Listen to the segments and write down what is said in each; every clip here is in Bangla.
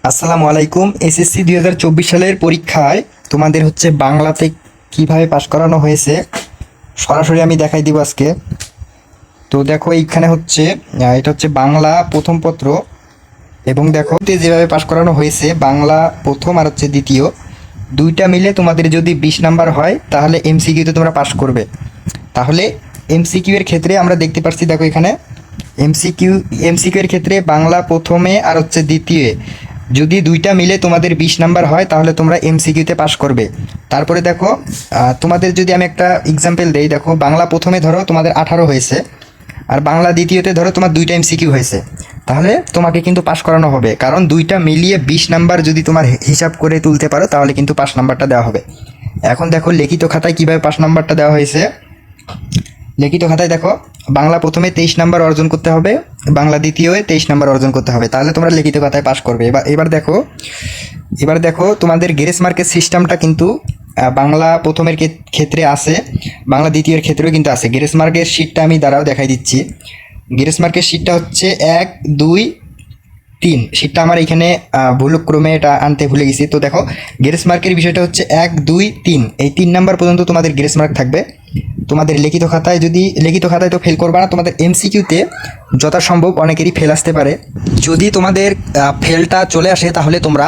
আসসালামু আলাইকুম। এসএসসি 2024 সালের পরীক্ষায় তোমাদের হচ্ছে বাংলাতে কিভাবে পাশ করানো হয়েছে সরাসরি আমি দেখাই দিব আজকে। তো দেখো এইখানে হচ্ছে এটা হচ্ছে বাংলা প্রথম পত্র, এবং দেখো যেভাবে পাশ করানো হয়েছে বাংলা প্রথম আর হচ্ছে দ্বিতীয় দুইটা মিলে তোমাদের যদি 20 নাম্বার হয় তাহলে এমসিকিউতে তোমরা পাশ করবে। তাহলে এমসিকিউ এর ক্ষেত্রে আমরা দেখতে পাচ্ছি, দেখো এখানে এমসিকিউ এর ক্ষেত্রে বাংলা প্রথমে আর হচ্ছে দ্বিতীয় যদি দুইটা মিলে তোমাদের 20 নাম্বার হয় তাহলে তোমরা এমসিকিউতে পাশ করবে। তারপরে দেখো তোমাদের যদি আমি একটা এক্সাম্পল দেই, দেখো বাংলা প্রথমে ধরো তোমাদের 18 হয়েছে আর বাংলা দ্বিতীয়তে ধরো তোমার দুইটা এমসিকিউ হয়েছে, তাহলে তোমাকে কিন্তু পাশ করানো হবে, কারণ দুইটা মিলিয়ে 20 নাম্বার যদি তোমার হিসাব করে তুলতে পারো তাহলে কিন্তু পাশ নাম্বারটা দেওয়া হবে। এখন দেখো লিখিত খাতায় কিভাবে পাশ নাম্বারটা দেওয়া হয়েছে। লিখিত খাতায় দেখো বাংলা প্রথমে 23 নাম্বার অর্জন করতে হবে, বাংলা দ্বিতীয় 23 নাম্বার অর্জন করতে হবে, তাহলে তোমরা লিখিত খাতায় পাশ করবে। এবার দেখো তোমাদের গ্রেস মার্কের সিস্টেমটা কিন্তু বাংলা প্রথমের ক্ষেত্রে আছে, বাংলা দ্বিতীয়ের ক্ষেত্রেও কিন্তু আছে। গ্রেস মার্কের শীটটা আমি দ্বারাও দেখাই দিচ্ছি। গ্রেস মার্কের শীটটা হচ্ছে 1 2 3, শীটটা আমার এখানে ভুলক্রমে এটা আনতে ভুলে গেছি। তো দেখো গ্রেস মার্কের বিষয়টা হচ্ছে 1 2 3, এই 3 নাম্বার পর্যন্ত তোমাদের গ্রেস মার্ক থাকবে। তোমাদের লিখিত খাতায় তো ফেল করবে না, তোমাদের এমসিকিউতে যথাসম্ভব অনেকেরই ফেল আসতে পারে। যদি তোমাদের ফেলটা চলে আসে তাহলে তোমরা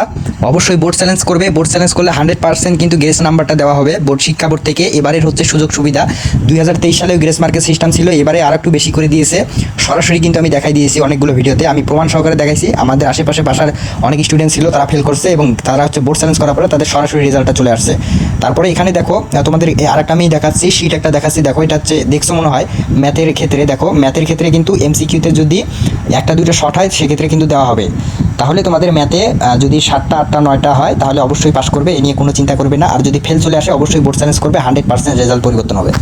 অবশ্যই বোর্ড চ্যালেঞ্জ করবে। বোর্ড চ্যালেঞ্জ করলে 100% কিন্তু গ্রেস নাম্বারটা দেওয়া হবে শিক্ষা বোর্ড থেকে। এবারের হচ্ছে সুযোগ সুবিধা, 2023 সালেও গ্রেস মার্কের সিস্টেম ছিল, এবারে আর একটু বেশি করে দিয়েছে। সরাসরি কিন্তু আমি দেখাই দিয়েছি অনেকগুলো ভিডিওতে, আমি প্রমাণ সহকারে দেখাইছি। আমাদের আশেপাশে বাসার অনেক স্টুডেন্ট ছিল, তারা ফেল করছে এবং তারা হচ্ছে বোর্ড চ্যালেঞ্জ করার পরে তাদের সরাসরি রেজাল্টটা চলে আসছে। তারপরে এখানে দেখো তোমাদের আরেকটা আমি দেখাচ্ছি, শীট একটা দেখাচ্ছি। দেখো এটা হচ্ছে দেখছো মনে হয় ম্যাথের ক্ষেত্রে, দেখো ম্যাথের ক্ষেত্রে কিন্তু এমসিকিউতে যদি একটা দুইটা শর্ট হয় সেক্ষেত্রে কিন্তু দেওয়া হবে। তাহলে তোমাদের ম্যাথে যদি 7টা 8টা 9টা হয় তাহলে অবশ্যই পাস করবে, এ নিয়ে কোনো চিন্তা করবে না। আর যদি ফেল চলে আসে অবশ্যই বোর্ড চ্যালেঞ্জ করবে, 100% রেজাল্ট পরিবর্তন হবে।